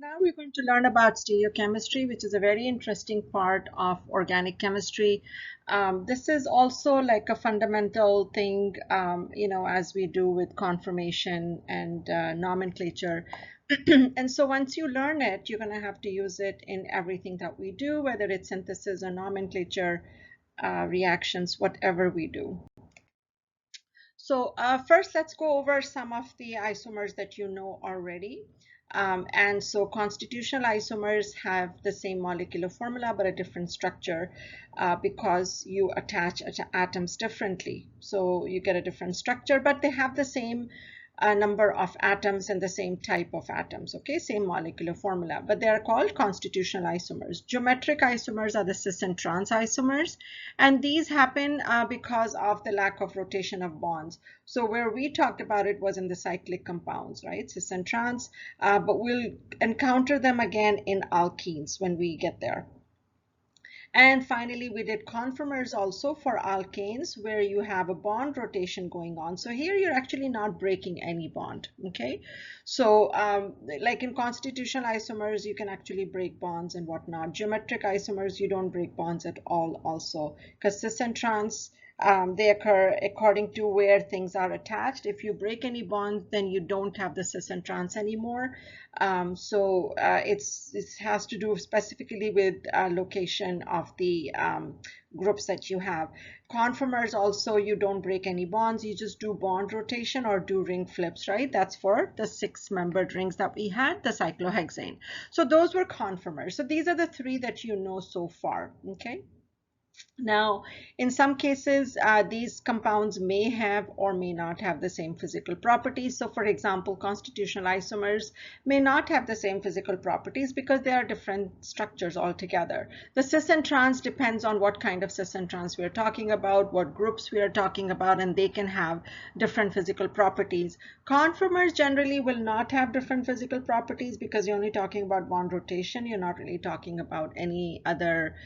Now we're going to learn about stereochemistry, which is a very interesting part of organic chemistry. This is also like a fundamental thing, as we do with conformation and nomenclature. And so once you learn it, you're going to have to use it in everything that we do, whether it's synthesis or nomenclature, reactions, whatever we do. So first, let's go over some of the isomers that you know already. And so constitutional isomers have the same molecular formula but a different structure because you attach atoms differently. So you get a different structure, but they have the same number of atoms and the same type of atoms, okay, same molecular formula, but they are called constitutional isomers. Geometric isomers are the cis and trans isomers, and these happen because of the lack of rotation of bonds. So where we talked about it was in the cyclic compounds, right, cis and trans, but we'll encounter them again in alkenes when we get there. And finally, we did conformers also for alkanes where you have a bond rotation going on. So here you're actually not breaking any bond, okay? So like in constitutional isomers, you can actually break bonds and whatnot. Geometric isomers, you don't break bonds at all also because cis and trans, they occur according to where things are attached. If you break any bonds, then you don't have the cis and trans anymore. It has to do specifically with location of the groups that you have. Conformers also, you don't break any bonds, you just do bond rotation or do ring flips, right? That's for the 6-membered rings that we had, the cyclohexane. So those were conformers. So these are the 3 that you know so far, okay? Now, in some cases, these compounds may have or may not have the same physical properties. So, for example, constitutional isomers may not have the same physical properties because they are different structures altogether. The cis and trans depends on what kind of cis and trans we are talking about, what groups we are talking about, and they can have different physical properties. Conformers generally will not have different physical properties because you're only talking about bond rotation. You're not really talking about any other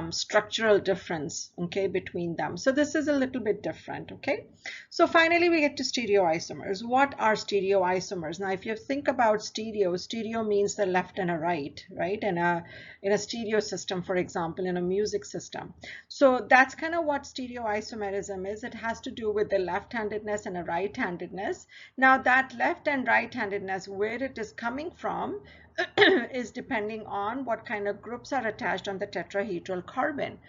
structural difference, okay, between them. So this is a little bit different, okay? So finally, we get to stereoisomers. What are stereoisomers? Now, if you think about stereo means the left and a right, right? In a stereo system, for example, in a music system. So that's kind of what stereoisomerism is. It has to do with the left-handedness and a right-handedness. Now, that left and right-handedness, where it is coming from, is depending on what kind of groups are attached on the tetrahedral carbon.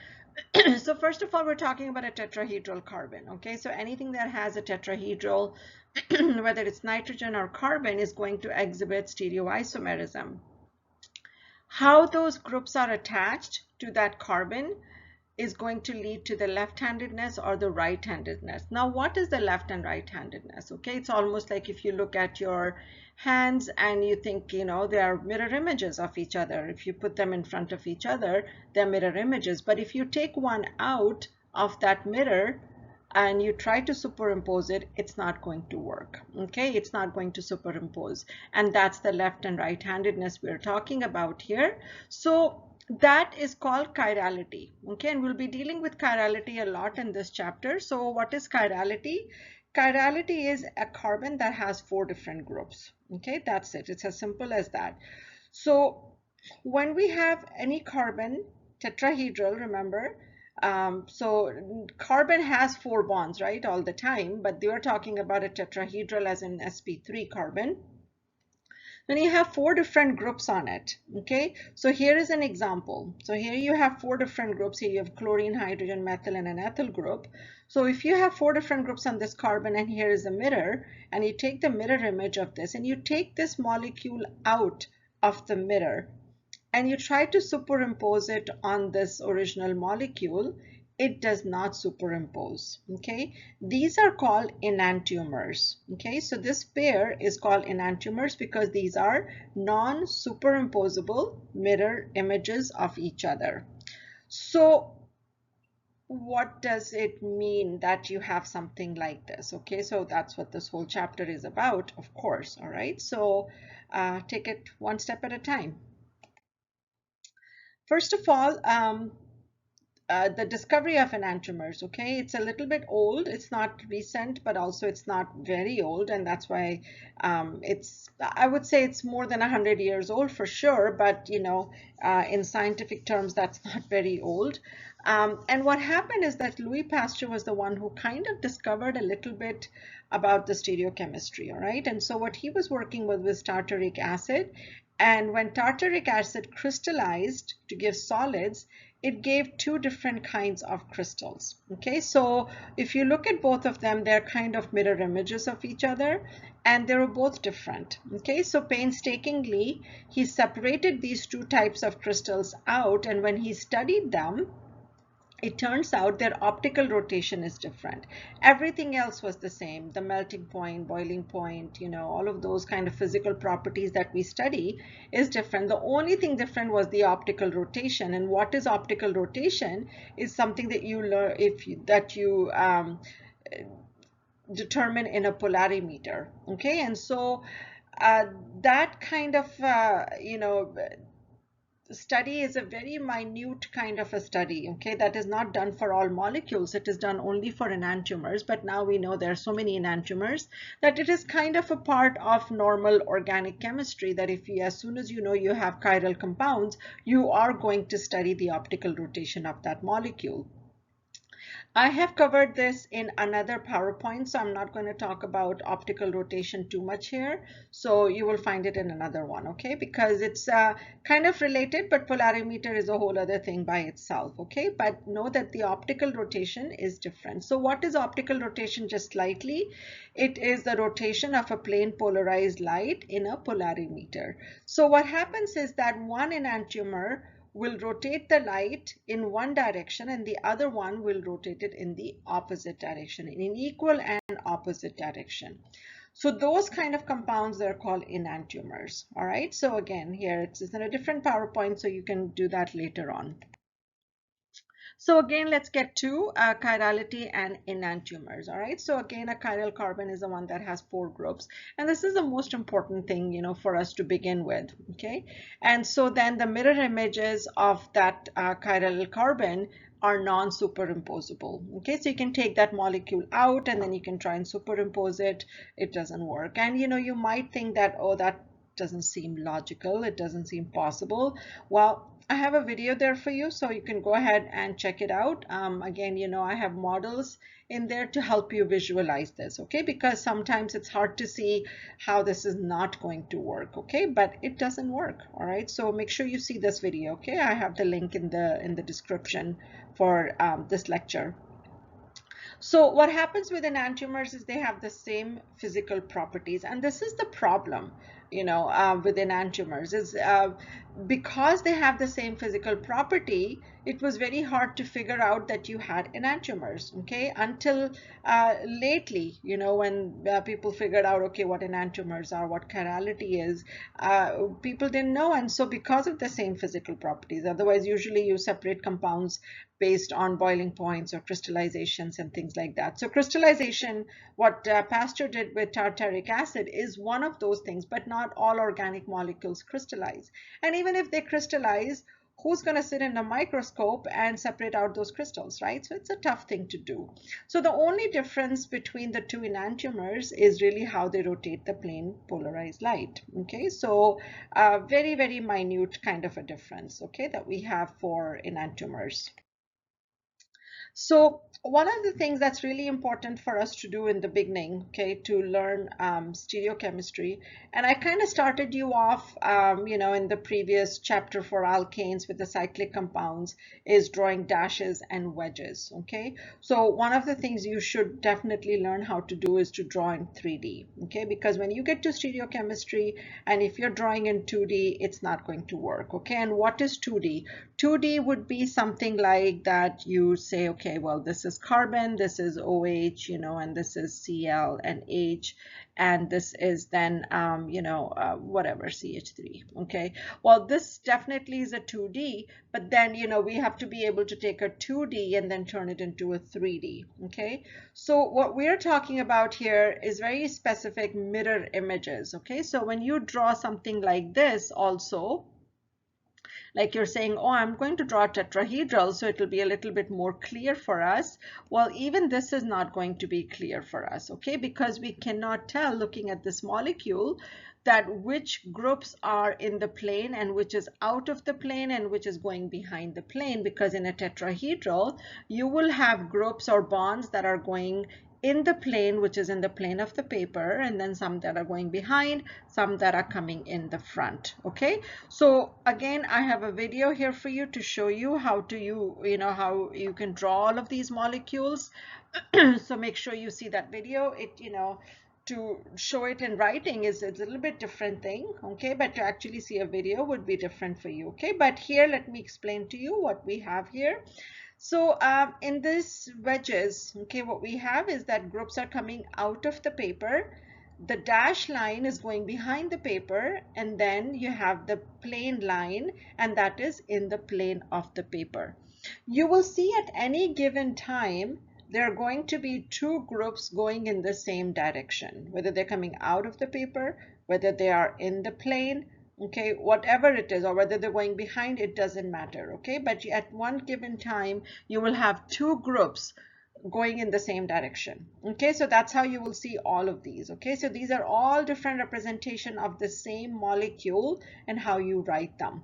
So first of all, we're talking about a tetrahedral carbon, okay? So anything that has a tetrahedral, whether it's nitrogen or carbon, is going to exhibit stereoisomerism. How those groups are attached to that carbon is going to lead to the left-handedness or the right-handedness. Now, what is the left and right-handedness? Okay, it's almost like if you look at your hands and you think, they are mirror images of each other. If you put them in front of each other, they're mirror images. But if you take one out of that mirror and you try to superimpose it, it's not going to work. Okay, it's not going to superimpose. And that's the left and right-handedness we're talking about here. So that is called chirality, okay, and we'll be dealing with chirality a lot in this chapter. So what is chirality? Chirality is a carbon that has 4 different groups, okay, that's it. It's as simple as that. So when we have any carbon, tetrahedral, remember, so carbon has 4 bonds, right, all the time, but they are talking about a tetrahedral as in sp3 carbon. Then you have 4 different groups on it, okay? So here is an example. So here you have 4 different groups. Here you have chlorine, hydrogen, methyl, and an ethyl group. So if you have 4 different groups on this carbon and here is a mirror, and you take the mirror image of this and you take this molecule out of the mirror and you try to superimpose it on this original molecule, it does not superimpose, okay? These are called enantiomers, okay? So this pair is called enantiomers because these are non-superimposable mirror images of each other. So what does it mean that you have something like this? Okay, so that's what this whole chapter is about, of course, all right? So take it one step at a time. First of all, the discovery of enantiomers. Okay, it's a little bit old. It's not recent, but also it's not very old, and that's why I would say it's more than 100 years old for sure. But in scientific terms, that's not very old. And what happened is that Louis Pasteur was the one who kind of discovered a little bit about the stereochemistry. All right, and so what he was working with was tartaric acid. And when tartaric acid crystallized to give solids, it gave two different kinds of crystals. Okay, so if you look at both of them, they're kind of mirror images of each other, and they were both different. Okay, so painstakingly, he separated these two types of crystals out, and when he studied them, it turns out their optical rotation is different. Everything else was the same. The melting point, boiling point, all of those kind of physical properties that we study is different. The only thing different was the optical rotation. And what is optical rotation is something that you learn that you determine in a polarimeter. Okay, and so that kind of study is a very minute kind of a study, okay, that is not done for all molecules. It is done only for enantiomers, but now we know there are so many enantiomers that it is kind of a part of normal organic chemistry, that if you, as soon as you know you have chiral compounds, you are going to study the optical rotation of that molecule. I have covered this in another PowerPoint, so I'm not going to talk about optical rotation too much here. So you will find it in another one, okay? Because it's kind of related, but polarimeter is a whole other thing by itself, okay? But know that the optical rotation is different. So what is optical rotation? Just slightly, it is the rotation of a plane polarized light in a polarimeter. So what happens is that one enantiomer will rotate the light in one direction and the other one will rotate it in the opposite direction, in an equal and opposite direction. So those kind of compounds, they're called enantiomers. All right, so again, here it's in a different PowerPoint, so you can do that later on. So again, let's get to chirality and enantiomers. All right, so again, a chiral carbon is the one that has 4 groups, and this is the most important thing, for us to begin with. Okay, and so then the mirror images of that chiral carbon are non-superimposable. Okay, so you can take that molecule out and then you can try and superimpose it. It doesn't work, and you might think that, oh, that doesn't seem logical, it doesn't seem possible. Well, I have a video there for you, so you can go ahead and check it out. Again, I have models in there to help you visualize this, okay? Because sometimes it's hard to see how this is not going to work, okay? But it doesn't work, all right? So make sure you see this video, okay? I have the link in the description for this lecture. So what happens with enantiomers is they have the same physical properties, and this is the problem, with enantiomers is because they have the same physical property, it was very hard to figure out that you had enantiomers, okay, until lately, when people figured out, okay, what enantiomers are, what chirality is, people didn't know. And so because of the same physical properties, otherwise usually you separate compounds based on boiling points or crystallizations and things like that. So crystallization, what Pasteur did with tartaric acid, is one of those things, but not all organic molecules crystallize. And even if they crystallize, who's going to sit in a microscope and separate out those crystals, right? So it's a tough thing to do. So the only difference between the two enantiomers is really how they rotate the plane polarized light, okay? So very, very minute kind of a difference, okay, that we have for enantiomers. So one of the things that's really important for us to do in the beginning, okay, to learn stereochemistry, and I kind of started you off, in the previous chapter for alkanes with the cyclic compounds, is drawing dashes and wedges, okay? So one of the things you should definitely learn how to do is to draw in 3D, okay? Because when you get to stereochemistry and if you're drawing in 2D, it's not going to work, okay? And what is 2D? 2D would be something like that. You say, okay, well, this is carbon, this is OH, and this is Cl and H, and this is then, whatever, CH3, okay? Well, this definitely is a 2D, but then, we have to be able to take a 2D and then turn it into a 3D, okay? So what we're talking about here is very specific mirror images, okay? So when you draw something like this also, Like you're saying, oh, I'm going to draw a tetrahedral, so it'll be a little bit more clear for us. Well, even this is not going to be clear for us, okay? Because we cannot tell, looking at this molecule, that which groups are in the plane and which is out of the plane and which is going behind the plane, because in a tetrahedral, you will have groups or bonds that are going in the plane, which is in the plane of the paper, and then some that are going behind, some that are coming in the front. Okay, so again, I have a video here for you to show you how to how you can draw all of these molecules. So make sure you see that video. To show it in writing is a little bit different thing, okay, but to actually see a video would be different for you. Okay, but here let me explain to you what we have here. So in this wedges, okay, what we have is that groups are coming out of the paper. The dashed line is going behind the paper, and then you have the plain line, and that is in the plane of the paper. You will see at any given time there are going to be two groups going in the same direction, whether they're coming out of the paper, whether they are in the plane, okay, whatever it is, or whether they're going behind, it doesn't matter, okay? But at one given time, you will have two groups going in the same direction, okay? So that's how you will see all of these, okay? So these are all different representation of the same molecule and how you write them.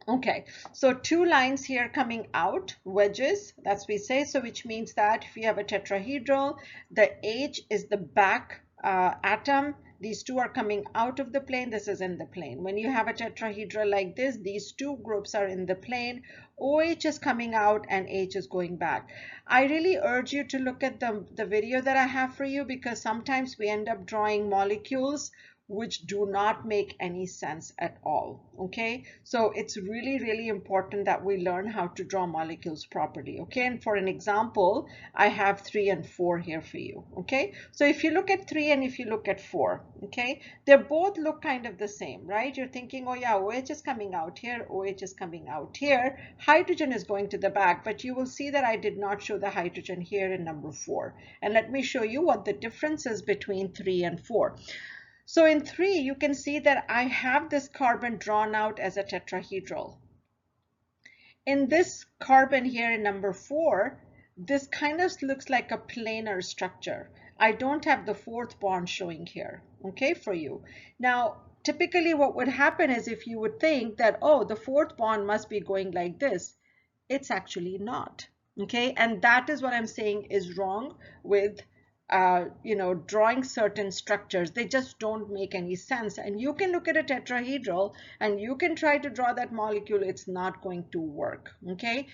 Okay, so two lines here coming out, wedges, that's we say, so which means that if you have a tetrahedral, the H is the back atom. These two are coming out of the plane. This is in the plane. When you have a tetrahedral like this, these two groups are in the plane. OH is coming out and H is going back. I really urge you to look at the video that I have for you, because sometimes we end up drawing molecules which do not make any sense at all, okay? So it's really, really important that we learn how to draw molecules properly, okay? And for an example, I have 3 and 4 here for you, okay? So if you look at 3 and if you look at 4, okay, they both look kind of the same, right? You're thinking, oh yeah, OH is coming out here, OH is coming out here, hydrogen is going to the back, but you will see that I did not show the hydrogen here in number 4. And let me show you what the difference is between 3 and 4. So in 3, you can see that I have this carbon drawn out as a tetrahedral. In this carbon here in number 4, this kind of looks like a planar structure. I don't have the 4th bond showing here, okay, for you. Now, typically what would happen is if you would think that, oh, the 4th bond must be going like this, it's actually not, okay? And that is what I'm saying is wrong with drawing certain structures. They just don't make any sense. And you can look at a tetrahedral and you can try to draw that molecule. It's not going to work, okay?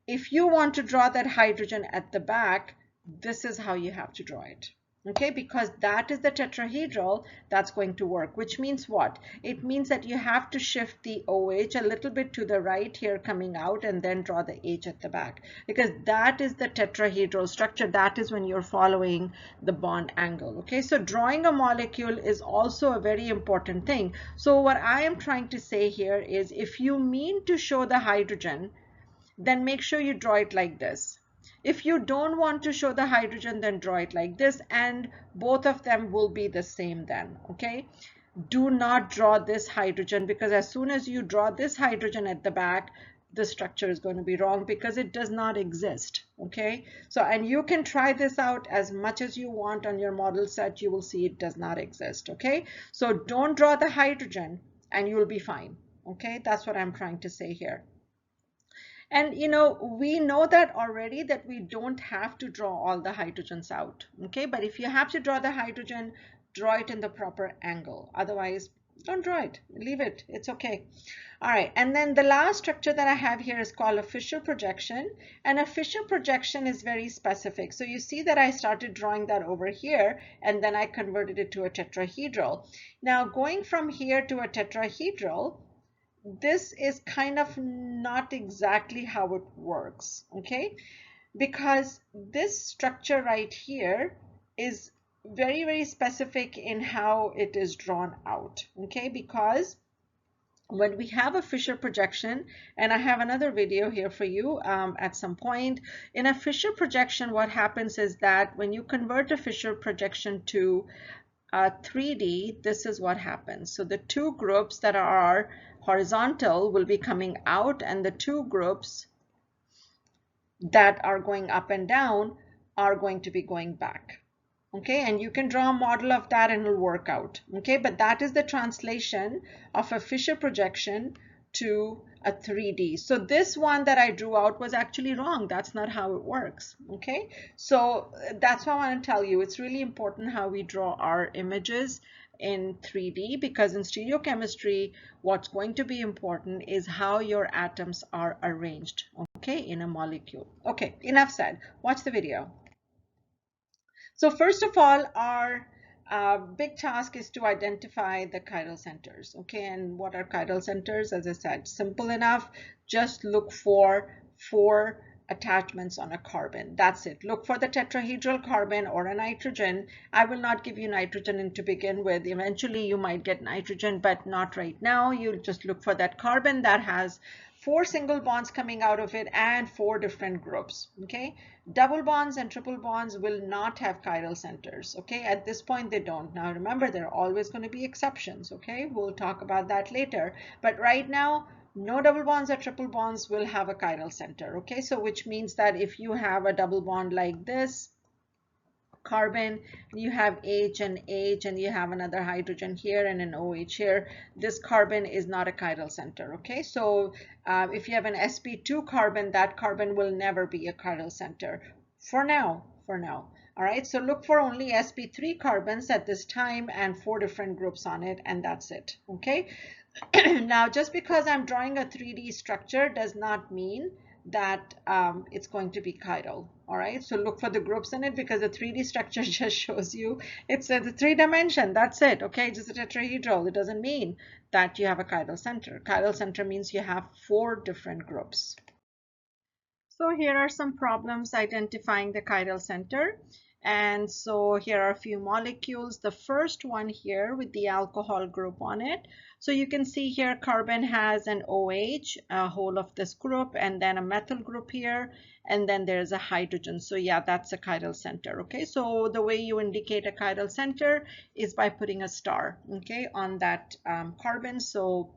If you want to draw that hydrogen at the back, this is how you have to draw it, okay? Because that is the tetrahedral that's going to work, which means what? It means that you have to shift the OH a little bit to the right here coming out and then draw the H at the back, because that is the tetrahedral structure. That is when you're following the bond angle, okay? So drawing a molecule is also a very important thing. So what I am trying to say here is, if you mean to show the hydrogen, then make sure you draw it like this. If you don't want to show the hydrogen, then draw it like this, and both of them will be the same then, okay? Do not draw this hydrogen, because as soon as you draw this hydrogen at the back, the structure is going to be wrong because it does not exist, okay? So, and you can try this out as much as you want on your model set. You will see it does not exist, okay? So don't draw the hydrogen and you'll be fine, okay? That's what I'm trying to say here. And we know that already, that we don't have to draw all the hydrogens out, okay? But if you have to draw the hydrogen, draw it in the proper angle. Otherwise, don't draw it, leave it, it's okay. All right, and then the last structure that I have here is called a Fischer projection. And a Fischer projection is very specific. So you see that I started drawing that over here, and then I converted it to a tetrahedral. Now going from here to a tetrahedral, this is kind of not exactly how it works, okay? Because this structure right here is very, very specific in how it is drawn out, okay? Because when we have a Fischer projection, and I have another video here for you at some point, in a Fischer projection, what happens is that when you convert a Fischer projection to 3D, this is what happens. So the two groups that are horizontal will be coming out, and the two groups that are going up and down are going to be going back. Okay, and you can draw a model of that and it'll work out. Okay, but that is the translation of a Fisher projection to a 3D. So this one that I drew out was actually wrong. That's not how it works. Okay, so that's why I want to tell you it's really important how we draw our images in 3D, because in stereochemistry what's going to be important is how your atoms are arranged, okay, in a molecule. Okay, enough said. Watch the video. So first of all, our big task is to identify the chiral centers. Okay, and what are chiral centers? As I said, simple enough. Just look for 4 attachments on a carbon. That's it. Look for the tetrahedral carbon or a nitrogen. I will not give you nitrogen to begin with. Eventually you might get nitrogen, but not right now. You'll just look for that carbon that has 4 single bonds coming out of it and 4 different groups. Okay, double bonds and triple bonds will not have chiral centers. Okay, at this point they don't. Now remember, there are always going to be exceptions. Okay, we'll talk about that later, but right now no double bonds or triple bonds will have a chiral center. Okay, so which means that if you have a double bond like this carbon, you have H and H, and you have another hydrogen here and an OH here, this carbon is not a chiral center. Okay, so if you have an sp2 carbon, that carbon will never be a chiral center for now. All right, so look for only sp3 carbons at this time and 4 different groups on it, and that's it. Okay, now just because I'm drawing a 3D structure does not mean that it's going to be chiral. All right, so look for the groups in it, because the 3D structure just shows you it's a 3-dimension. That's it. Okay, just a tetrahedral. It doesn't mean that you have a chiral center. Chiral center means you have 4 different groups. So here are some problems identifying the chiral center. And so here are a few molecules. The first one here with the alcohol group on it. So you can see here carbon has an OH, a whole of this group, and then a methyl group here, and then there's a hydrogen. So yeah, that's a chiral center. Okay, so the way you indicate a chiral center is by putting a star, okay, on that carbon. So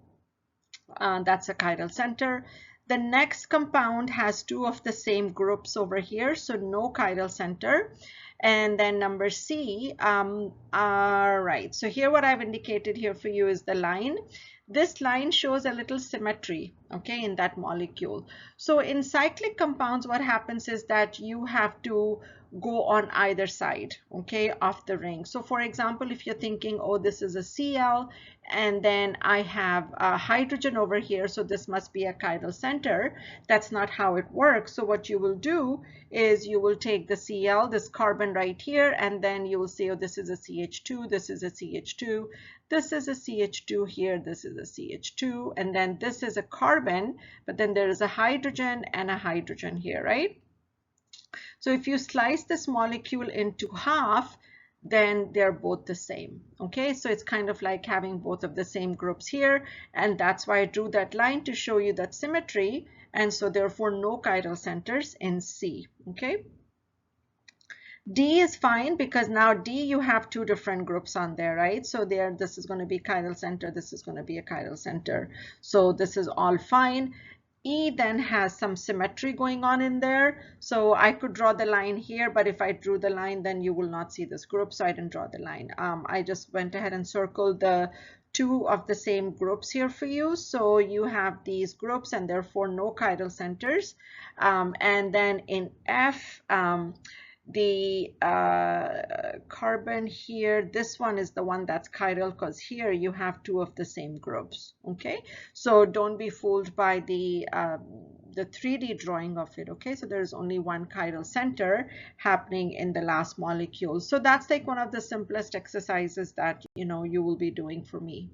that's a chiral center. The next compound has 2 of the same groups over here, so no chiral center. And then number C, all right, so here what I've indicated here for you is the line. This line shows a little symmetry, okay, in that molecule. So in cyclic compounds, what happens is that you have to go on either side, okay, of the ring. So for example, if you're thinking, oh, this is a Cl, and then I have a hydrogen over here, so this must be a chiral center. That's not how it works. So what you will do is you will take the Cl, this carbon right here, and then you will say, oh, this is a CH2, this is a CH2, this is a CH2 here, this is a CH2, and then this is a carbon, but then there is a hydrogen and a hydrogen here, right? So if you slice this molecule into half, then they're both the same. Okay, so it's kind of like having both of the same groups here, and that's why I drew that line to show you that symmetry, and so therefore no chiral centers in C. Okay, D is fine, because now D you have 2 different groups on there, right? So there, this is going to be chiral center, this is going to be a chiral center, so this is all fine. E then has some symmetry going on in there, so I could draw the line here, but if I drew the line then you will not see this group, so I didn't draw the line. I just went ahead and circled the 2 of the same groups here for you, so you have these groups and therefore no chiral centers. And then in F, the carbon here, this one is the one that's chiral, because here you have 2 of the same groups. Okay, so don't be fooled by the 3D drawing of it. Okay, so there's only 1 chiral center happening in the last molecule. So that's like one of the simplest exercises that you will be doing for me.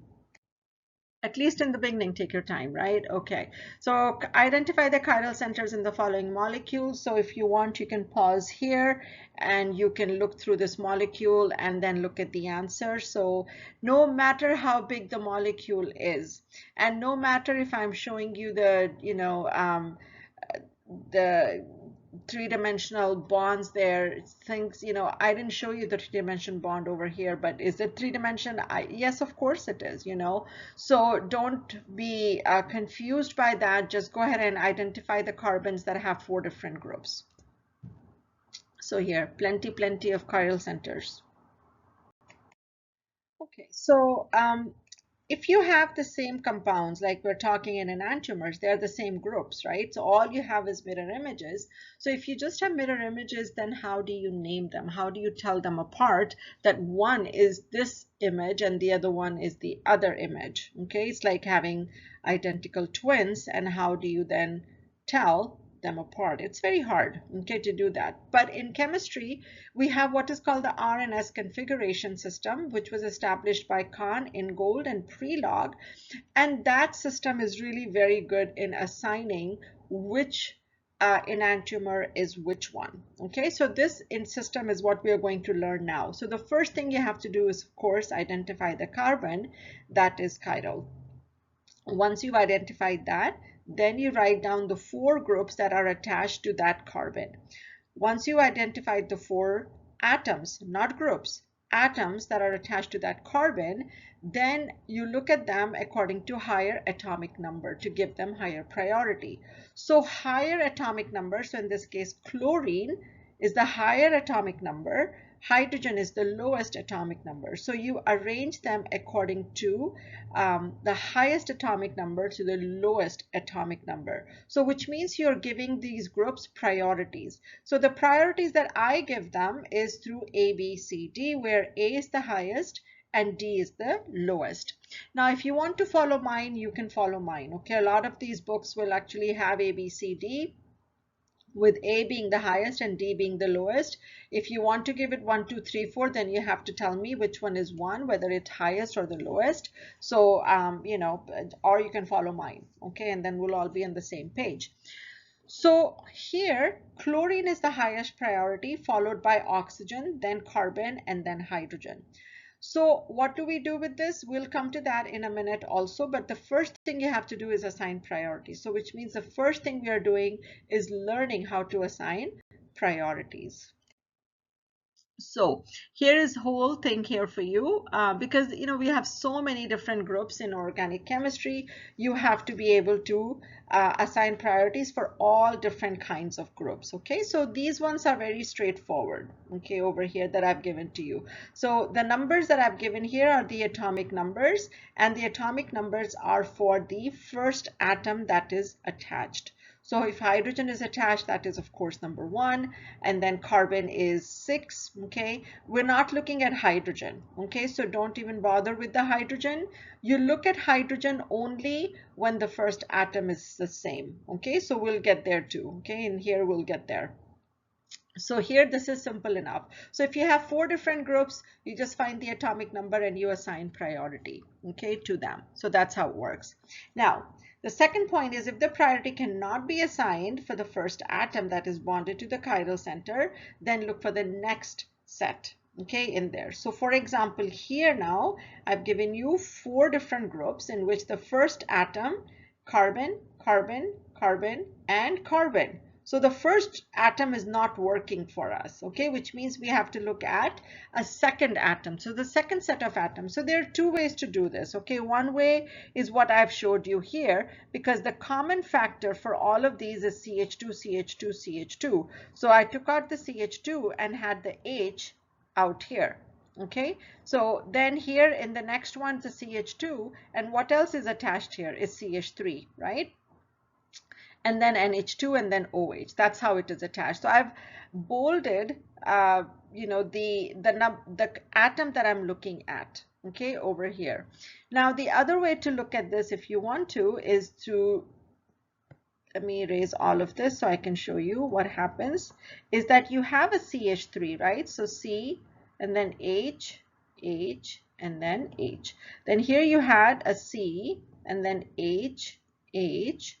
At least in the beginning, take your time, right? Okay, so identify the chiral centers in the following molecules. So if you want, you can pause here and you can look through this molecule and then look at the answer. So no matter how big the molecule is, and no matter if I'm showing you the three-dimensional bonds there, things, I didn't show you the three-dimension bond over here, but is it three-dimension? Yes, of course it is, So don't be confused by that. Just go ahead and identify the carbons that have 4 different groups. So here, plenty of chiral centers. Okay, so if you have the same compounds, like we're talking in enantiomers, they're the same groups, right? So all you have is mirror images. So if you just have mirror images, then how do you name them? How do you tell them apart that one is this image and the other one is the other image? Okay, it's like having identical twins, and how do you then tell them apart? It's very hard, okay, to do that. But in chemistry, we have what is called the RNS configuration system, which was established by Kahn, Ingold, and Prelog. And that system is really very good in assigning which enantiomer is which one. Okay, so this system is what we are going to learn now. So the first thing you have to do is, of course, identify the carbon that is chiral. Once you've identified that, then you write down the 4 groups that are attached to that carbon. Once you identified the 4 atoms, not groups, atoms that are attached to that carbon, then you look at them according to higher atomic number to give them higher priority. So higher atomic number, so in this case chlorine is the higher atomic number, hydrogen is the lowest atomic number. So you arrange them according to the highest atomic number to the lowest atomic number. So which means you're giving these groups priorities. So the priorities that I give them is through A, B, C, D, where A is the highest and D is the lowest. Now, if you want to follow mine, you can follow mine. Okay, a lot of these books will actually have A, B, C, D, with A being the highest and D being the lowest. If you want to give it 1, 2, 3, 4, then you have to tell me which one is 1, whether it's highest or the lowest. So, or you can follow mine, okay, and then we'll all be on the same page. So here, chlorine is the highest priority, followed by oxygen, then carbon, and then hydrogen. So what do we do with this? We'll come to that in a minute also, but the first thing you have to do is assign priorities. So which means the first thing we are doing is learning how to assign priorities. So here is whole thing here for you because we have so many different groups in organic chemistry. You have to be able to assign priorities for all different kinds of groups. Okay, so these ones are very straightforward. Okay, over here that I've given to you. So the numbers that I've given here are the atomic numbers, and the atomic numbers are for the first atom that is attached. So if hydrogen is attached, that is of course number 1, and then carbon is 6. Okay, we're not looking at hydrogen. Okay, so don't even bother with the hydrogen. You look at hydrogen only when the first atom is the same. Okay, so we'll get there too. Okay, and here we'll get there. So here this is simple enough. So if you have 4 different groups, you just find the atomic number and you assign priority, okay, to them. So that's how it works. Now, the second point is if the priority cannot be assigned for the first atom that is bonded to the chiral center, then look for the next set, okay, in there. So for example, here now I've given you 4 different groups in which the first atom, carbon, carbon, carbon, and carbon. So the first atom is not working for us, okay, which means we have to look at a second atom. So the second set of atoms. So there are 2 ways to do this, okay. One way is what I've showed you here, because the common factor for all of these is CH2, CH2, CH2. So I took out the CH2 and had the H out here. Okay, so then here in the next one, the CH2, and what else is attached here is CH3, right? And then NH2 and then OH. That's how it is attached. So I've bolded, the atom that I'm looking at, okay, over here. Now, the other way to look at this, if you want to, is to, let me erase all of this so I can show you what happens, is that you have a CH3, right? So C and then H, H, and then H. Then here you had a C and then H, H,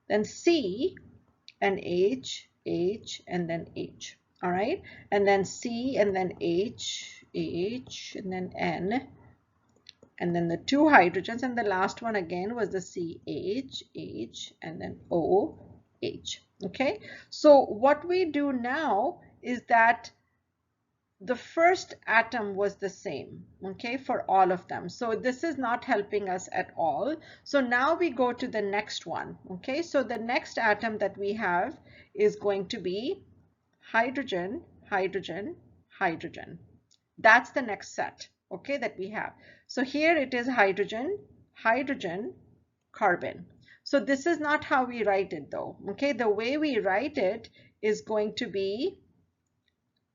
then C and H, H, and then H. All right, and then C and then H, H, and then N, and then the 2 hydrogens, and the last one again was the C, H, H, and then O, H. Okay, so what we do now is that the first atom was the same, okay, for all of them. So this is not helping us at all. So now we go to the next one, okay? So the next atom that we have is going to be hydrogen, hydrogen, hydrogen. That's the next set, okay, that we have. So here it is hydrogen, hydrogen, carbon. So this is not how we write it though, okay? The way we write it is going to be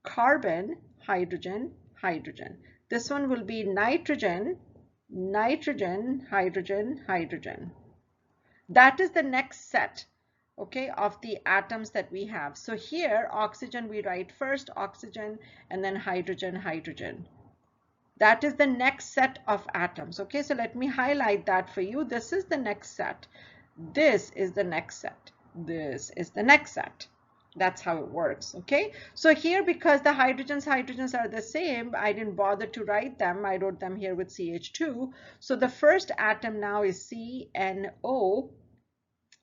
carbon, hydrogen, hydrogen. This one will be nitrogen, nitrogen, hydrogen, hydrogen. That is the next set, okay, of the atoms that we have. So here, oxygen, we write first oxygen and then hydrogen, hydrogen. That is the next set of atoms, okay? So let me highlight that for you. This is the next set. This is the next set. This is the next set. That's how it works, okay? So here, because the hydrogens are the same, I didn't bother to write them. I wrote them here with CH2. So the first atom now is CNO,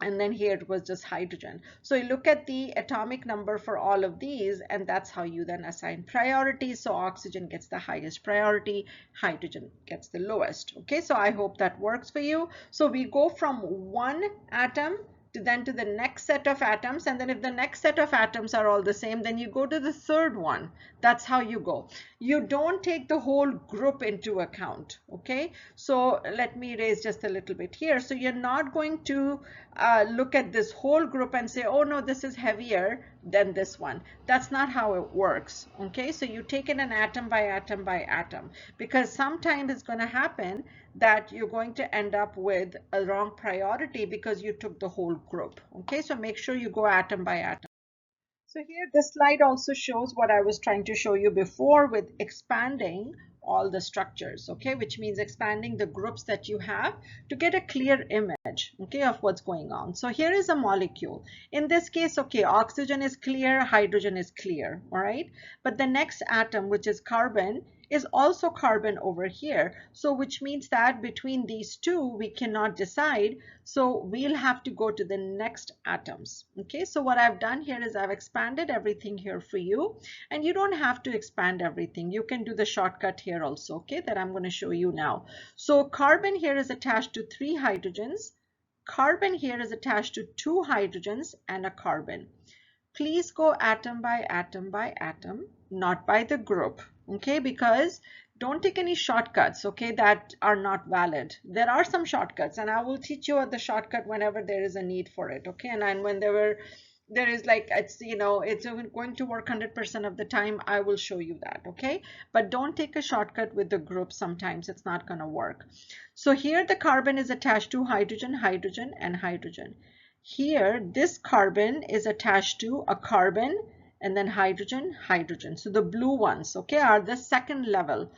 and then here it was just hydrogen. So you look at the atomic number for all of these, and that's how you then assign priority. So oxygen gets the highest priority, hydrogen gets the lowest. Okay, so I hope that works for you. So we go from one atom to the next set of atoms, and then if the next set of atoms are all the same, then you go to the third one. That's how you go. You don't take the whole group into account, okay? So let me erase just a little bit here. So you're not going to look at this whole group and say, oh no, this is heavier than this one. That's not how it works, okay? So you take it an atom by atom by atom, because sometimes it's going to happen that you're going to end up with a wrong priority because you took the whole group, okay? So make sure you go atom by atom. So here this slide also shows what I was trying to show you before with expanding all the structures, okay, which means expanding the groups that you have to get a clear image, okay, of what's going on. So here is a molecule. In this case, okay, oxygen is clear, hydrogen is clear, all right? But the next atom, which is carbon, is also carbon over here. So which means that between these two, we cannot decide. So we'll have to go to the next atoms. Okay, so what I've done here is I've expanded everything here for you, and you don't have to expand everything. You can do the shortcut here also, okay, that I'm going to show you now. So carbon here is attached to 3 hydrogens. Carbon here is attached to 2 hydrogens and a carbon. Please go atom by atom by atom, not by the group, okay? Because don't take any shortcuts, okay, that are not valid. There are some shortcuts, and I will teach you the shortcut whenever there is a need for it, okay? And when there is like, it's, you know, it's going to work 100% of the time, I will show you that, okay? But don't take a shortcut with the group. Sometimes it's not going to work. So here the carbon is attached to hydrogen, hydrogen, and hydrogen. Here, this carbon is attached to a carbon and then hydrogen, hydrogen. So the blue ones, okay, are the second level.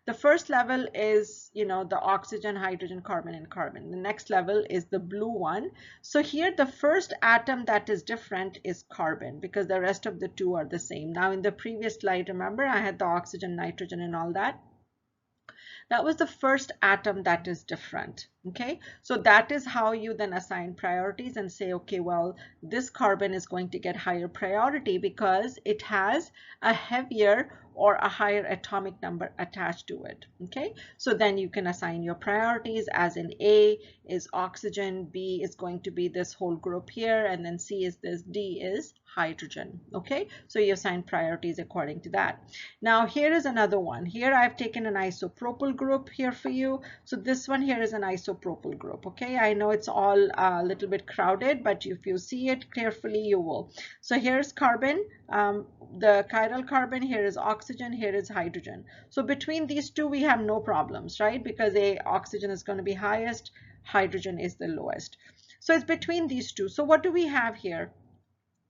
The first level is, you know, the oxygen, hydrogen, carbon, and carbon. The next level is the blue one. So here, the first atom that is different is carbon, because the rest of the two are the same. Now, in the previous slide, remember, I had the oxygen, nitrogen, and all that. That was the first atom that is different, okay? So that is how you then assign priorities and say, okay, well, this carbon is going to get higher priority because it has a heavier or a higher atomic number attached to it, okay? So then you can assign your priorities, as in A is oxygen, B is going to be this whole group here, and then C is this, D is hydrogen, okay? So you assign priorities according to that. Now here is another one. Here I've taken an isopropyl group here for you. So this one here is an isopropyl group, okay? I know it's all a little bit crowded, but if you see it carefully, you will. So here's carbon, the chiral carbon, here is oxygen, here is hydrogen. So between these two, we have no problems, right? Because oxygen is going to be highest, hydrogen is the lowest. So it's between these two. So what do we have here?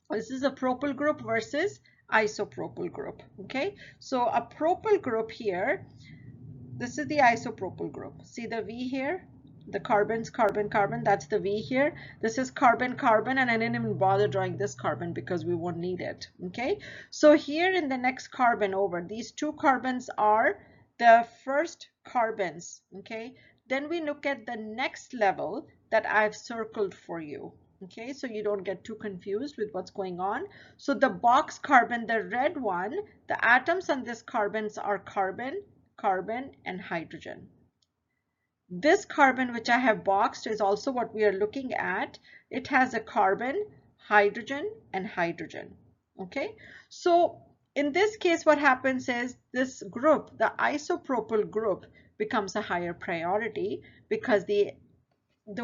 This is a propyl group versus isopropyl group, okay? So a propyl group here, this is the isopropyl group. See the V here? The carbons, carbon, carbon, that's the V here. This is carbon, carbon, and I didn't even bother drawing this carbon because we won't need it, okay? So here in the next carbon over, these two carbons are the first carbons, okay? Then we look at the next level that I've circled for you. Okay, so you don't get too confused with what's going on. So the box carbon, the red one, the atoms on this carbons are carbon, carbon, and hydrogen. This carbon which I have boxed is also what we are looking at. It has a carbon, hydrogen, and hydrogen. Okay, so in this case what happens is this group, the isopropyl group, becomes a higher priority because the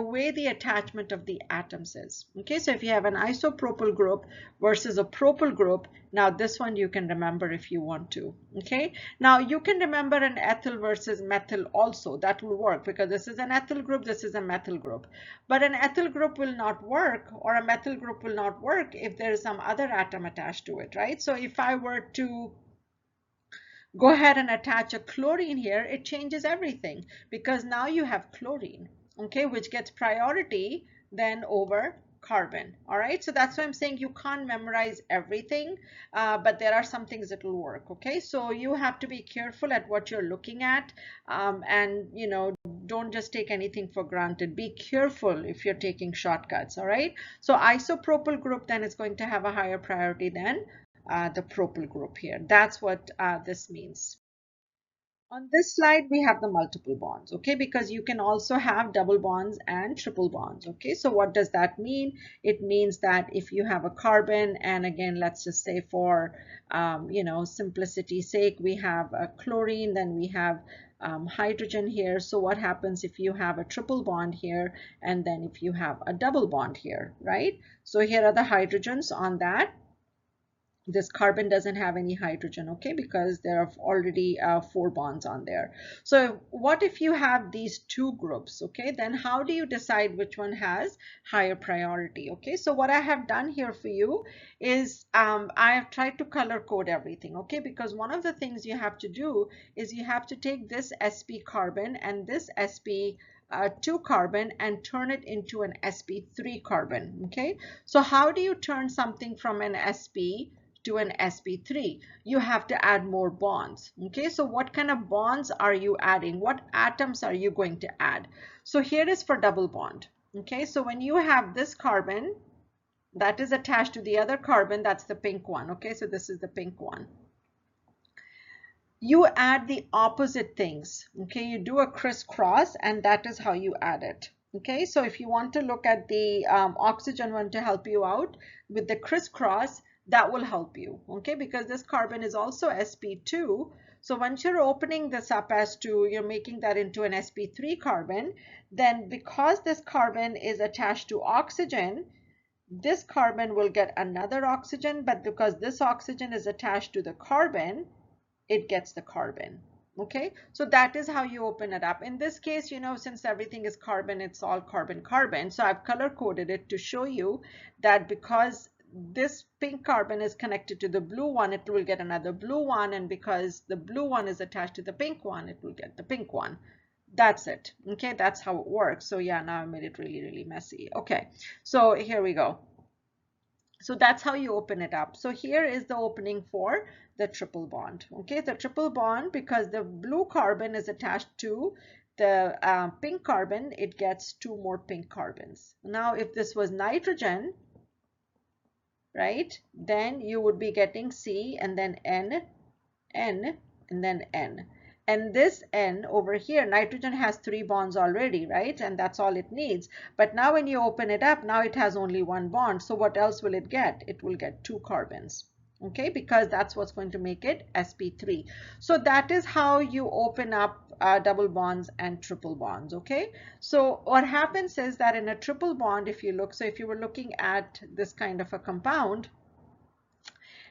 way the attachment of the atoms is. Okay, so if you have an isopropyl group versus a propyl group, now this one you can remember if you want to. Okay, now you can remember an ethyl versus methyl also. That will work because this is an ethyl group, this is a methyl group. But an ethyl group will not work, or a methyl group will not work if there is some other atom attached to it, right? So if I were to go ahead and attach a chlorine here, it changes everything because now you have chlorine, okay, which gets priority then over carbon. All right, so that's why I'm saying you can't memorize everything, but there are some things that will work. Okay, so you have to be careful at what you're looking at, and don't just take anything for granted. Be careful if you're taking shortcuts. All right, so isopropyl group then is going to have a higher priority than the propyl group here. That's what this means. On this slide, we have the multiple bonds, okay, because you can also have double bonds and triple bonds, okay. So what does that mean? It means that if you have a carbon, and again, let's just say for, simplicity's sake, we have a chlorine, then we have hydrogen here. So what happens if you have a triple bond here, and then if you have a double bond here, right? So here are the hydrogens on that. This carbon doesn't have any hydrogen, okay, because there are already 4 bonds on there. So what if you have these two groups, okay? Then how do you decide which one has higher priority? Okay, so what I have done here for you is I have tried to color code everything, okay, because one of the things you have to do is you have to take this sp carbon and this sp 2 carbon and turn it into an sp3 carbon, okay? So how do you turn something from an sp to an sp3? You have to add more bonds, okay? So what kind of bonds are you adding? What atoms are you going to add? So here is for double bond, okay? So when you have this carbon that is attached to the other carbon, that's the pink one, okay? So this is the pink one. You add the opposite things, okay? You do a crisscross, and that is how you add it. Okay, so if you want to look at the oxygen one to help you out with the crisscross, that will help you, okay, because this carbon is also sp2. So once you're opening this up as 2, you're making that into an sp3 carbon. Then because this carbon is attached to oxygen, this carbon will get another oxygen, but because this oxygen is attached to the carbon, it gets the carbon. Okay, so that is how you open it up. In this case, since everything is carbon, it's all carbon carbon. So I've color coded it to show you that because this pink carbon is connected to the blue one, it will get another blue one, and because the blue one is attached to the pink one, it will get the pink one. That's it. Okay, that's how it works. So yeah, now I made it really, really messy. Okay, so here we go. So that's how you open it up. So here is the opening for the triple bond. Okay, the triple bond, because the blue carbon is attached to the pink carbon, it gets 2 more pink carbons. Now, if this was nitrogen, right, then you would be getting C and then N, N, and then N. And this N over here, nitrogen has 3 bonds already, right? And that's all it needs. But now when you open it up, now it has only 1 bond. So what else will it get? It will get 2 carbons, okay? Because that's what's going to make it sp3. So that is how you open up double bonds and triple bonds, okay? So what happens is that in a triple bond, if you look, so if you were looking at this kind of a compound,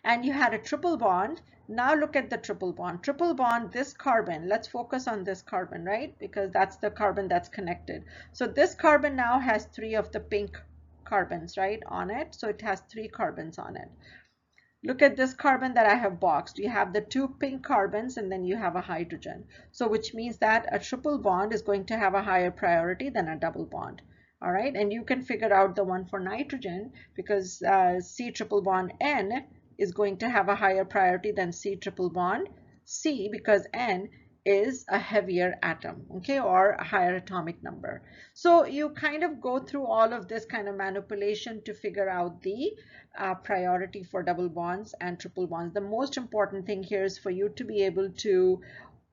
and you had a triple bond. Now look at the triple bond. Triple bond, this carbon, let's focus on this carbon, right? Because that's the carbon that's connected. So this carbon now has 3 of the pink carbons, right, on it. So it has 3 carbons on it. Look at this carbon that I have boxed. You have the 2 pink carbons, and then you have a hydrogen. So which means that a triple bond is going to have a higher priority than a double bond. All right, and you can figure out the one for nitrogen because C triple bond N is going to have a higher priority than C triple bond C, because N is a heavier atom, okay, or a higher atomic number. So you kind of go through all of this kind of manipulation to figure out the priority for double bonds and triple bonds. The most important thing here is for you to be able to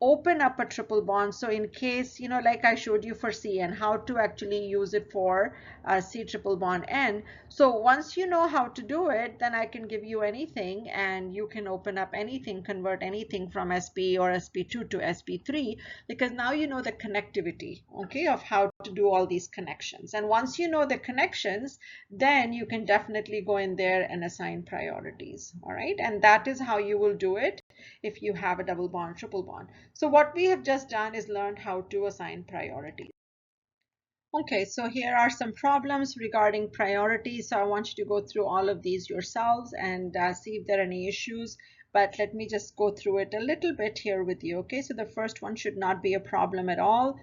open up a triple bond. So in case, like I showed you for CN, how to actually use it for C triple bond N. So once you know how to do it, then I can give you anything and you can open up anything, convert anything from SP or SP2 to SP3, because now you know the connectivity, okay, of how to do all these connections. And once you know the connections, then you can definitely go in there and assign priorities. All right, and that is how you will do it if you have a double bond, triple bond. So what we have just done is learned how to assign priorities. Okay, so here are some problems regarding priorities. So I want you to go through all of these yourselves and see if there are any issues. But let me just go through it a little bit here with you. Okay, so the first one should not be a problem at all.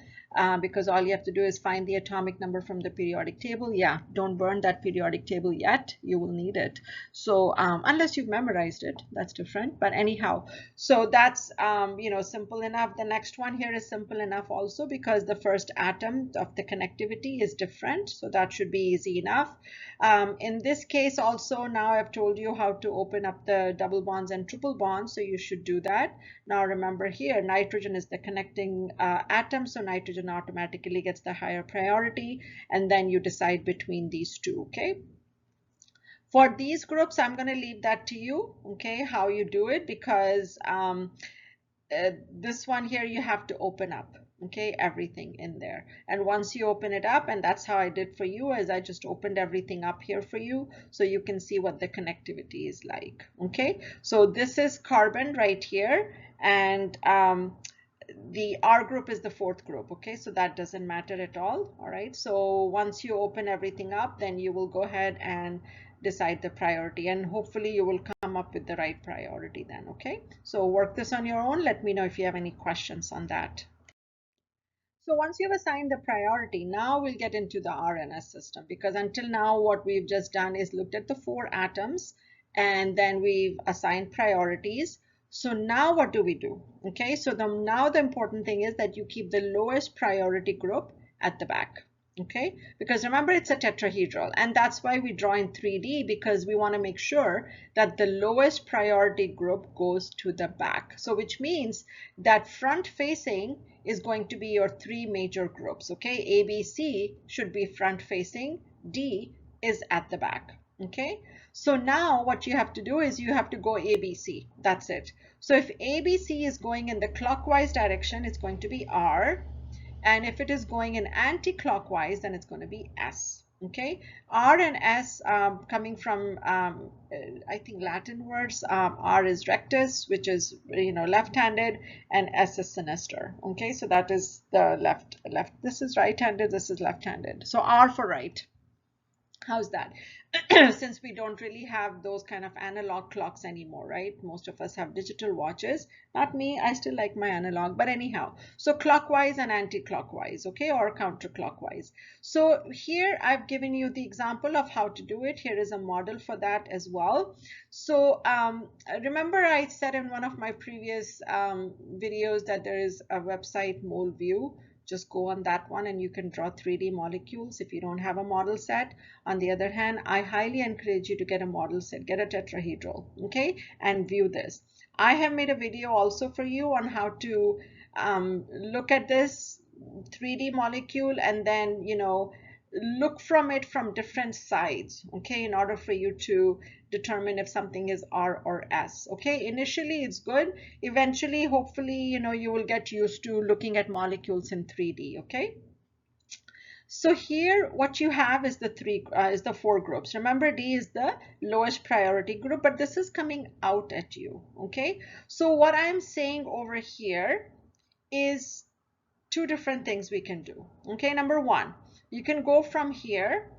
Because all you have to do is find the atomic number from the periodic table. Yeah, don't burn that periodic table yet. You will need it. So unless you've memorized it, that's different. But anyhow, so that's simple enough. The next one here is simple enough also because the first atom of the connectivity is different. So that should be easy enough. In this case also, now I've told you how to open up the double bonds and triple bonds. So you should do that. Now remember here, nitrogen is the connecting atom. So nitrogen automatically gets the higher priority, and then you decide between these two. Okay, for these groups I'm going to leave that to you, okay, how you do it, because this one here you have to open up, okay, everything in there. And once you open it up, and that's how I did for you, is I just opened everything up here for you so you can see what the connectivity is like. Okay, so this is carbon right here, and the R group is the fourth group. Okay, so that doesn't matter at all. All right, so once you open everything up, then you will go ahead and decide the priority, and hopefully you will come up with the right priority then. Okay, so work this on your own. Let me know if you have any questions on that. So once you've assigned the priority, now we'll get into the RNS system, because until now what we've just done is looked at the four atoms and then we've assigned priorities. So now what do we do? Okay, so now the important thing is that you keep the lowest priority group at the back. Okay, because remember it's a tetrahedral, and that's why we draw in 3D, because we want to make sure that the lowest priority group goes to the back. So which means that front facing is going to be your three major groups. Okay, A, B, C should be front facing, D is at the back. Okay, so now what you have to do is you have to go A, B, C. That's it. So if A, B, C is going in the clockwise direction, it's going to be R. And if it is going in anti-clockwise, then it's going to be S. Okay, R and S coming from I think Latin words. R is rectus, which is left-handed, and S is sinister. Okay, so that is the left. This is right-handed. This is left-handed. So R for right. How's that? Since we don't really have those kind of analog clocks anymore, right? Most of us have digital watches. Not me, I still like my analog, but anyhow. So clockwise and anti-clockwise, okay, or counterclockwise. So here I've given you the example of how to do it. Here is a model for that as well. So remember I said in one of my previous videos that there is a website, MoleView. Just go on that one and you can draw 3D molecules if you don't have a model set. On the other hand, I highly encourage you to get a model set, get a tetrahedral, okay, and view this. I have made a video also for you on how to look at this 3D molecule and then, look from it from different sides, okay, in order for you to determine if something is R or S. Okay, initially it's good. Eventually, hopefully, you will get used to looking at molecules in 3D. Okay, so here what you have is the four groups. Remember, D is the lowest priority group, but this is coming out at you. Okay, so what I'm saying over here is two different things we can do. Okay, number one, you can go from here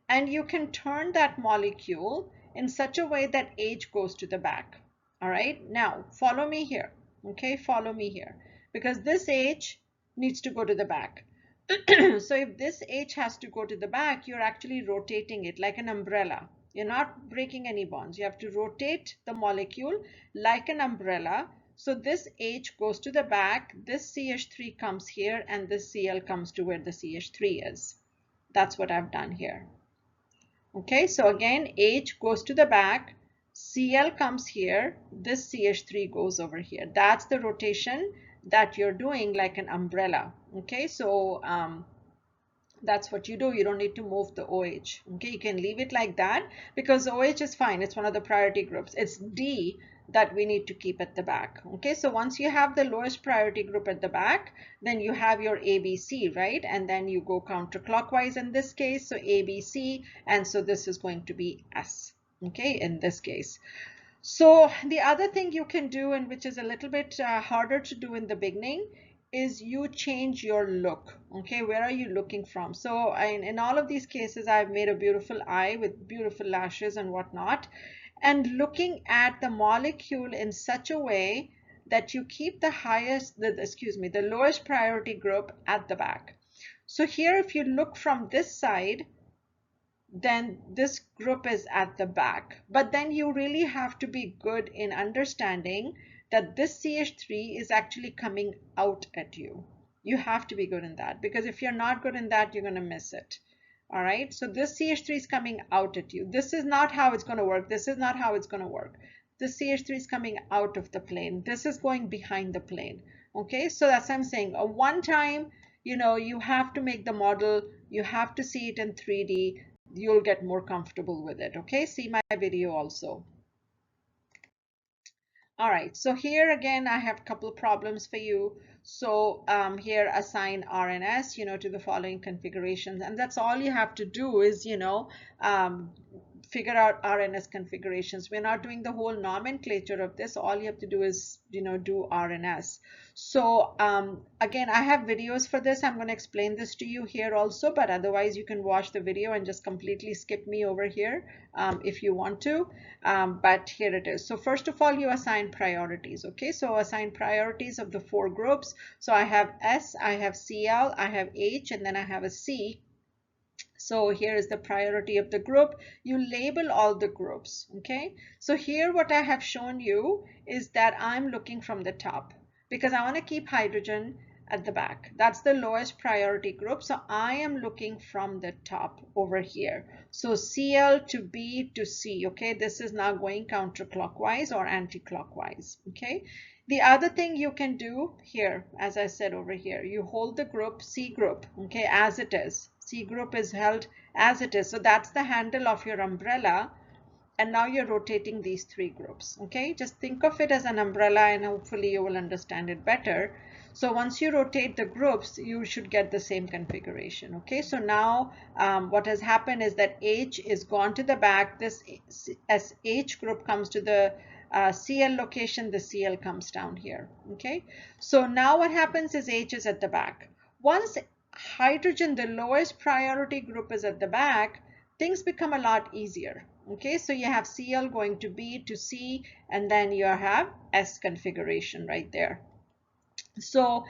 and you can turn that molecule in such a way that H goes to the back. All right, now follow me here. Okay, follow me here, because this H needs to go to the back. So if this H has to go to the back, you're actually rotating it like an umbrella. You're not breaking any bonds. You have to rotate the molecule like an umbrella So this H goes to the back, this CH3 comes here, and this Cl comes to where the CH3 is. That's what I've done here. Okay, so again, H goes to the back, Cl comes here, this CH3 goes over here. That's the rotation that you're doing like an umbrella. Okay, so that's what you do. You don't need to move the OH. Okay, you can leave it like that because OH is fine. It's one of the priority groups. It's D that we need to keep at the back. Okay, so once you have the lowest priority group at the back, then you have your ABC, right? And then you go counterclockwise in this case. So ABC, and so this is going to be S. Okay, in this case. So the other thing you can do, and which is a little bit harder to do in the beginning, is you change your look. Okay, where are you looking from? So in all of these cases, I've made a beautiful eye with beautiful lashes and whatnot, and looking at the molecule in such a way that you keep the lowest priority group at the back. So here, if you look from this side, then this group is at the back. But then you really have to be good in understanding that this CH3 is actually coming out at you. You have to be good in that, because if you're not good in that, you're going to miss it. All right, so this CH3 is coming out at you. This is not how it's going to work. This is not how it's going to work. The CH3 is coming out of the plane. This is going behind the plane. Okay, so that's what I'm saying. One time, you have to make the model. You have to see it in 3D. You'll get more comfortable with it. Okay, see my video also. All right, so here again, I have a couple of problems for you. So here, assign RNS, to the following configurations. And that's all you have to do is, figure out RNS configurations. We're not doing the whole nomenclature of this. All you have to do is, do RNS. So again, I have videos for this. I'm going to explain this to you here also, but otherwise you can watch the video and just completely skip me over here if you want to. But here it is. So first of all, you assign priorities. Okay, so assign priorities of the 4 groups. So I have S, I have Cl, I have H, and then I have a C. So here is the priority of the group. You label all the groups. Okay, so here what I have shown you is that I'm looking from the top because I want to keep hydrogen at the back. That's the lowest priority group. So I am looking from the top over here. So Cl to B to C. Okay, this is now going counterclockwise or anti-clockwise. Okay, the other thing you can do here, as I said over here, you hold the group C group, okay, as it is. C group is held as it is. So that's the handle of your umbrella. And now you're rotating these 3 groups. Okay, just think of it as an umbrella and hopefully you will understand it better. So once you rotate the groups, you should get the same configuration. Okay, so now what has happened is that H is gone to the back. This as H group comes to the Cl location, the Cl comes down here. Okay, so now what happens is H is at the back. Once hydrogen, the lowest priority group, is at the back, things become a lot easier. Okay, so you have Cl going to B to C, and then you have S configuration right there. So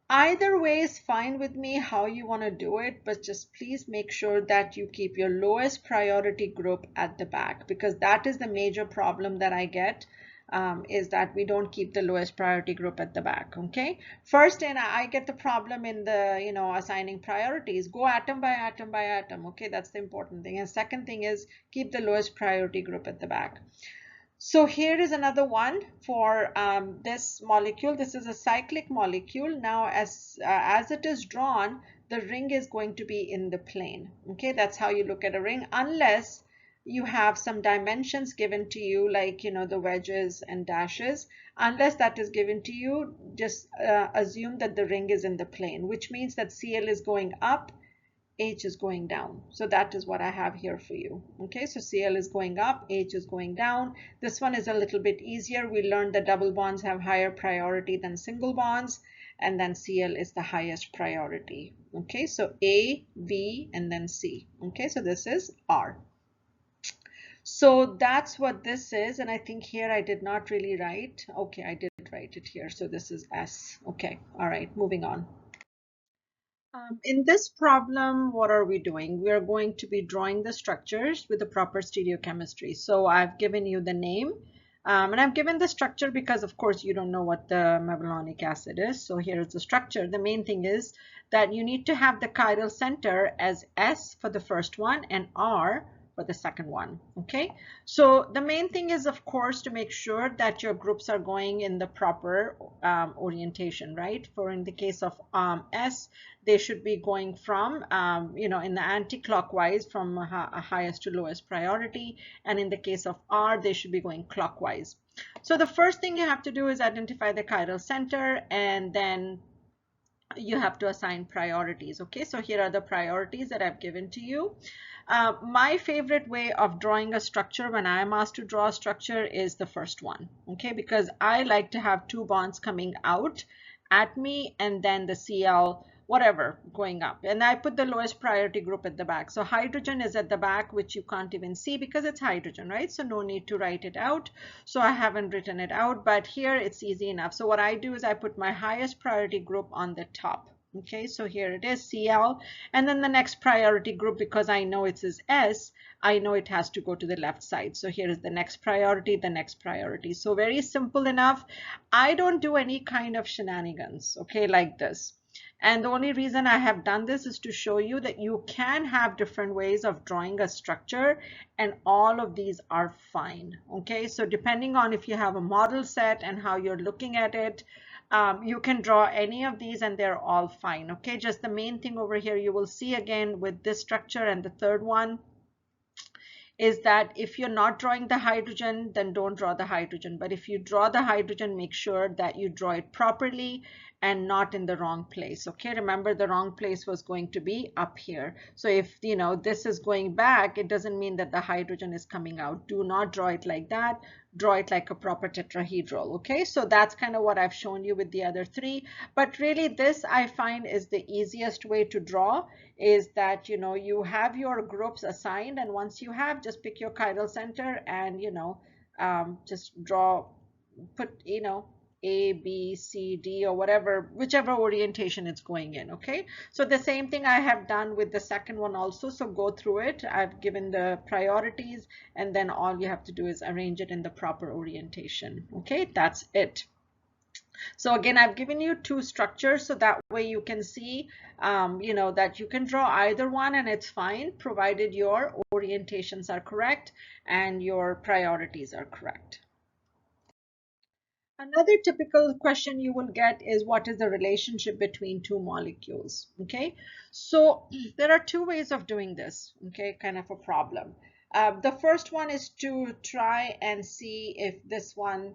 either way is fine with me, how you want to do it, but just please make sure that you keep your lowest priority group at the back, because that is the major problem that I get. Is that we don't keep the lowest priority group at the back. Okay, first, and I get the problem in the assigning priorities. Go atom by atom by atom. Okay, that's the important thing. And second thing is keep the lowest priority group at the back. So here is another one for this molecule. This is a cyclic molecule. Now as it is drawn, the ring is going to be in the plane. Okay, that's how you look at a ring, unless you have some dimensions given to you, like the wedges and dashes. Unless that is given to you, just assume that the ring is in the plane, which means that Cl is going up, H is going down. So that is what I have here for you. Okay, so Cl is going up, H is going down. This one is a little bit easier. We learned that double bonds have higher priority than single bonds, and then Cl is the highest priority. Okay, so A, B, and then C. Okay, so this is R. So that's what this is, and I think here I did not really write. Okay, I did write it here. So this is S. Okay, all right, moving on. In this problem, what are we doing? We are going to be drawing the structures with the proper stereochemistry. So I've given you the name. And I've given the structure because, of course, you don't know what the mevalonic acid is. So here is the structure. The main thing is that you need to have the chiral center as S for the first one and R for the second one. Okay, so the main thing is, of course, to make sure that your groups are going in the proper orientation, right? For in the case of S, they should be going from, in the anti-clockwise from highest to lowest priority. And in the case of R, they should be going clockwise. So the first thing you have to do is identify the chiral center, and then you have to assign priorities. Okay, so here are the priorities that I've given to you. My favorite way of drawing a structure when I'm asked to draw a structure is the first one, okay, because I like to have two bonds coming out at me and then the Cl whatever going up, and I put the lowest priority group at the back. So hydrogen is at the back, which you can't even see because it's hydrogen, right? So no need to write it out. So I haven't written it out, but here it's easy enough. So what I do is I put my highest priority group on the top. Okay, so here it is, Cl, and then the next priority group, because I know it is S, I know it has to go to the left side. So here is the next priority, the next priority. So very simple enough. I don't do any kind of shenanigans, okay, like this. And the only reason I have done this is to show you that you can have different ways of drawing a structure, and all of these are fine. Okay, so depending on if you have a model set and how you're looking at it, you can draw any of these and they're all fine. Okay, just the main thing over here you will see again with this structure and the third one is that if you're not drawing the hydrogen, then don't draw the hydrogen. But if you draw the hydrogen, make sure that you draw it properly and not in the wrong place. Okay, remember the wrong place was going to be up here. So if this is going back, it doesn't mean that the hydrogen is coming out. Do not draw it like that. Draw it like a proper tetrahedral. Okay, so that's kind of what I've shown you with the other three. But really this I find is the easiest way to draw, is that you have your groups assigned, and once you have, just pick your chiral center and just put A, B, C, D, or whatever, whichever orientation it's going in. Okay, so the same thing I have done with the second one also. So go through it. I've given the priorities, and then all you have to do is arrange it in the proper orientation. Okay, that's it. So again, I've given you two structures, so that way you can see, that you can draw either one and it's fine, provided your orientations are correct and your priorities are correct. Another typical question you will get is, what is the relationship between two molecules? Okay, so there are two ways of doing this. Okay, kind of a problem. The first one is to try and see if this one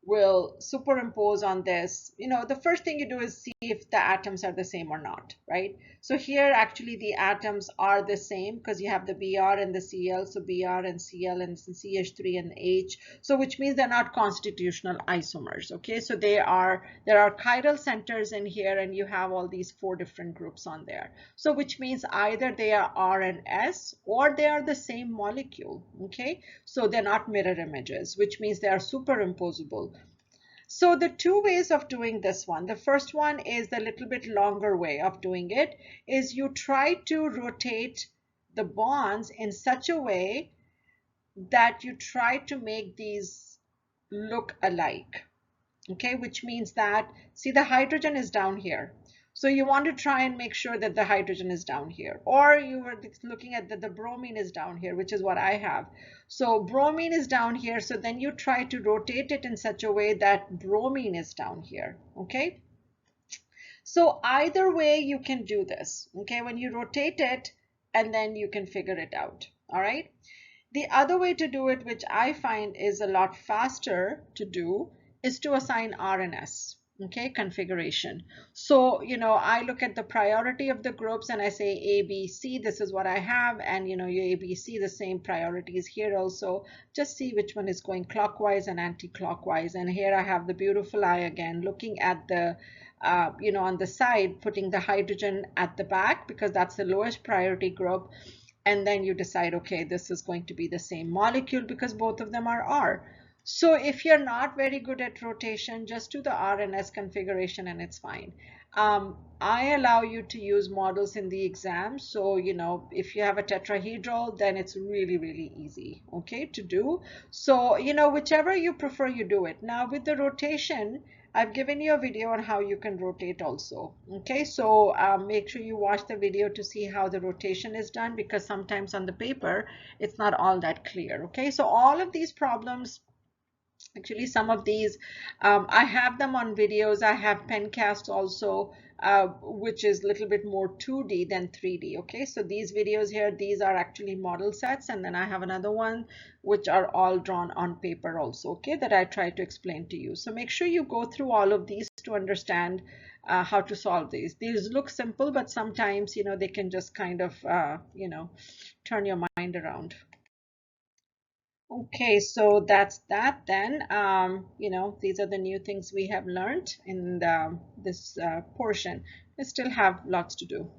will superimpose on this. The first thing you do is see if the atoms are the same or not, right? So here actually the atoms are the same because you have the Br and the Cl, so Br and Cl and CH3 and H, so which means they're not constitutional isomers. Okay, so there are chiral centers in here, and you have all these four different groups on there, so which means either they are R and S or they are the same molecule. Okay, so they're not mirror images, which means they are superimposable. So the two ways of doing this one, the first one is the little bit longer way of doing it, is you try to rotate the bonds in such a way that you try to make these look alike. Okay, which means that, see, the hydrogen is down here. So you want to try and make sure that the hydrogen is down here, or you were looking at the bromine is down here, which is what I have. So bromine is down here, so then you try to rotate it in such a way that bromine is down here. Okay, so either way you can do this. Okay, when you rotate it, and then you can figure it out. All right, the other way to do it, which I find is a lot faster to do, is to assign R and S. Okay, configuration. So I look at the priority of the groups and I say A, B, C, this is what I have, and your A, B, C, the same priorities here also. Just see which one is going clockwise and anti-clockwise. And here I have the beautiful eye again, looking at the on the side, putting the hydrogen at the back because that's the lowest priority group. And then you decide, okay, this is going to be the same molecule because both of them are R. So if you're not very good at rotation, just do the R and S configuration and it's fine. I allow you to use models in the exam. So, if you have a tetrahedral, then it's really, really easy, okay, to do. So, whichever you prefer, you do it. Now, with the rotation, I've given you a video on how you can rotate also. Okay, so make sure you watch the video to see how the rotation is done, because sometimes on the paper, it's not all that clear. Okay, so all of these problems, actually, some of these, I have them on videos. I have pencasts also, which is a little bit more 2D than 3D. Okay, so these videos here, these are actually model sets, and then I have another one which are all drawn on paper also, okay, that I try to explain to you. So make sure you go through all of these to understand how to solve these. These look simple, but sometimes, they can just kind of, turn your mind around. Okay, so that's that then. These are the new things we have learned in this portion. We still have lots to do.